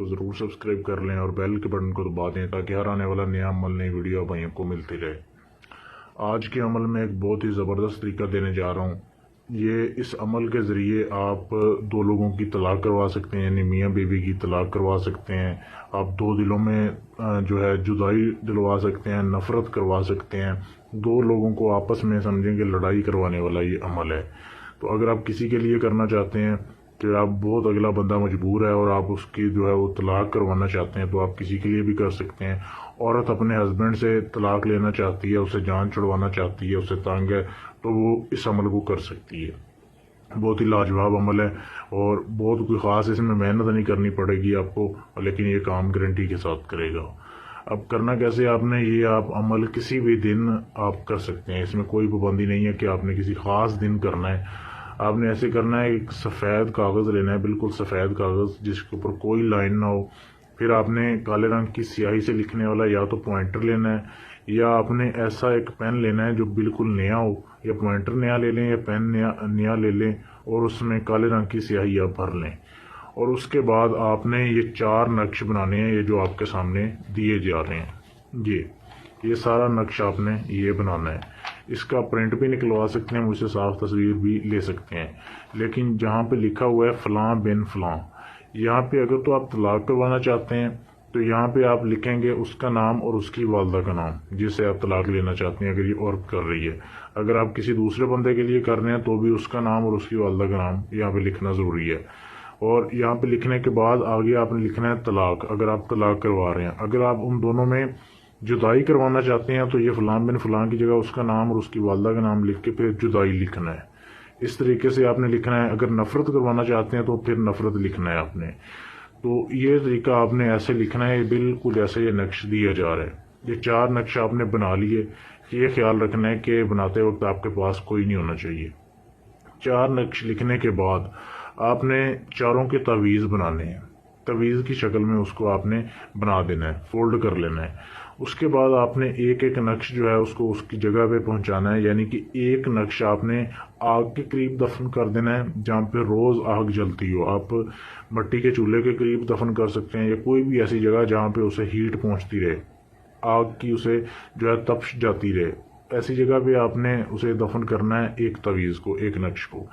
को ज़रूर सब्सक्राइब कर लें और बेल के बटन को दबा दें ताकि हर आने वाला नया अमल, नई वीडियो भाइयों को मिलती रहे। आज के अमल में एक बहुत ही ज़बरदस्त तरीका देने जा रहा हूँ। ये इस अमल के ज़रिए आप दो लोगों की तलाक करवा सकते हैं, यानी मियाँ बीवी की तलाक करवा सकते हैं। आप दो दिलों में जो है जुदाई दिलवा सकते हैं, नफ़रत करवा सकते हैं। दो लोगों को आपस में समझेंगे लड़ाई करवाने वाला ये अमल है। तो अगर आप किसी के लिए करना चाहते हैं कि आप बहुत अगला बंदा मजबूर है और आप उसकी जो है वो तलाक करवाना चाहते हैं, तो आप किसी के लिए भी कर सकते हैं। औरत अपने हस्बैंड से तलाक लेना चाहती है, उसे जान छुड़वाना चाहती है, उसे तंग है, तो वो इस अमल को कर सकती है। बहुत ही लाजवाब अमल है और बहुत कोई ख़ास इसमें मेहनत नहीं करनी पड़ेगी आपको, लेकिन ये काम गारंटी के साथ करेगा। अब करना कैसे आपने, ये आप अमल किसी भी दिन आप कर सकते हैं। इसमें कोई पाबंदी नहीं है कि आपने किसी ख़ास दिन करना है। आपने ऐसे करना है, एक सफ़ेद कागज़ लेना है, बिल्कुल सफ़ेद कागज़ जिसके ऊपर कोई लाइन ना हो। फिर आपने काले रंग की स्याही से लिखने वाला या तो पॉइंटर लेना है, या आपने ऐसा एक पेन लेना है जो बिल्कुल नया हो। या पॉइंटर नया ले लें या पेन नया ले लें और उसमें काले रंग की स्याही आप भर लें। और उसके बाद आपने ये 4 नक्श बनाने हैं, ये जो आपके सामने दिए जा रहे हैं। ये सारा नक्श आपने ये बनाना है। इसका प्रिंट भी निकलवा सकते हैं, मुझसे साफ तस्वीर भी ले सकते हैं। लेकिन जहाँ पे लिखा हुआ है फ़लाँ बिन फ़लाँ, यहाँ पे अगर तो आप तलाक करवाना चाहते हैं तो यहाँ पे आप लिखेंगे उसका नाम और उसकी वालदा का नाम जिसे आप तलाक लेना चाहते हैं, अगर ये औरत कर रही है। अगर आप किसी दूसरे बंदे के लिए कर रहे हैं तो भी उसका नाम और उसकी वालदा का नाम यहाँ पे लिखना ज़रूरी है। और यहाँ पे लिखने के बाद आगे आपने लिखना है तलाक, अगर आप तलाक करवा रहे हैं। अगर आप उन दोनों में जुदाई करवाना चाहते हैं तो ये फ़लाँ बिन फ़लाँ की जगह उसका नाम और उसकी वालदा का नाम लिख के फिर जुदाई लिखना है। इस तरीके से आपने लिखना है। अगर नफ़रत करवाना चाहते हैं तो फिर नफ़रत लिखना है आपने। तो ये तरीका आपने ऐसे लिखना है, बिल्कुल ऐसे ये नक्श दिया जा रहा है। ये 4 नक्श आपने बना लिए। ये ख्याल रखना है कि बनाते वक्त आपके पास कोई नहीं होना चाहिए। 4 नक्श लिखने के बाद आपने चारों के तावीज़ बनाने हैं। तवीज़ की शक्ल में उसको आपने बना देना है, फोल्ड कर लेना है। उसके बाद आपने एक एक नक्श जो है उसको उसकी जगह पे पहुंचाना है, यानी कि एक नक्श आपने आग के करीब दफन कर देना है जहाँ पे रोज़ आग जलती हो। आप मट्टी के चूल्हे के करीब दफन कर सकते हैं या कोई भी ऐसी जगह जहाँ पे उसे हीट पहुंचती रहे, आग की उसे जो है तपश जाती रहे, ऐसी जगह पे आपने उसे दफन करना है, एक तवीज़ को, एक नक्श को।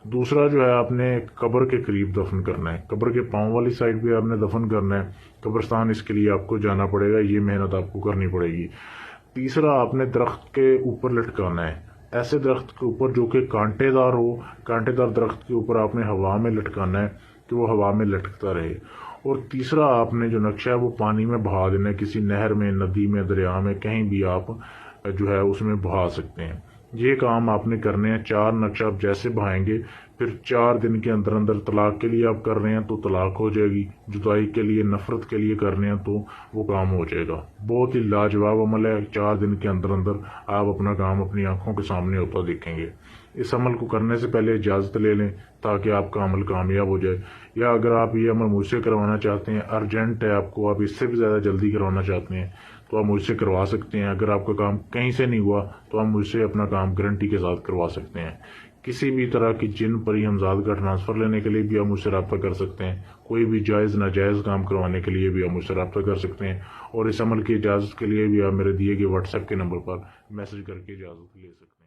दूसरा जो है आपने कब्र के करीब दफन करना है, कब्र के पाँव वाली साइड पे आपने दफन करना है। कब्रिस्तान इसके लिए आपको जाना पड़ेगा, ये मेहनत आपको करनी पड़ेगी। तीसरा आपने दरख्त के ऊपर लटकाना है, ऐसे दरख्त के ऊपर जो कि कांटेदार हो। कांटेदार दरख्त के ऊपर आपने हवा में लटकाना है कि वो हवा में लटकता रहे। और तीसरा आपने जो नक्शा है वो पानी में बहा देना है, किसी नहर में, नदी में, दरिया में, कहीं भी आप जो है उसमें बहा सकते हैं। ये काम आपने करने हैं। 4 नक्शा आप जैसे बहाएंगे फिर 4 दिन के अंदर अंदर, तलाक के लिए आप कर रहे हैं तो तलाक हो जाएगी, जुदाई के लिए, नफरत के लिए करने हैं तो वो काम हो जाएगा। बहुत ही लाजवाब अमल है। 4 दिन के अंदर अंदर आप अपना काम अपनी आंखों के सामने होता देखेंगे। इस अमल को करने से पहले इजाज़त ले लें ताकि आपका अमल कामयाब हो जाए। या अगर आप ये अमल मुझसे करवाना चाहते हैं, अर्जेंट है आपको, आप इससे भी ज़्यादा जल्दी करवाना चाहते हैं, तो आप मुझसे करवा सकते हैं। अगर आपका काम कहीं से नहीं हुआ तो आप मुझसे अपना काम गारंटी के साथ करवा सकते हैं। किसी भी तरह की जिन परी हमजाद का ट्रांसफ़र लेने के लिए भी आप मुझसे रब्ता कर सकते हैं। कोई भी जायज़ नाजायज़ काम करवाने के लिए भी आप मुझसे रब्ता कर सकते हैं। और इस अमल की इजाज़त के लिए भी आप मेरे दिए गए व्हाट्सएप के नंबर पर मैसेज करके इजाज़त ले सकते हैं।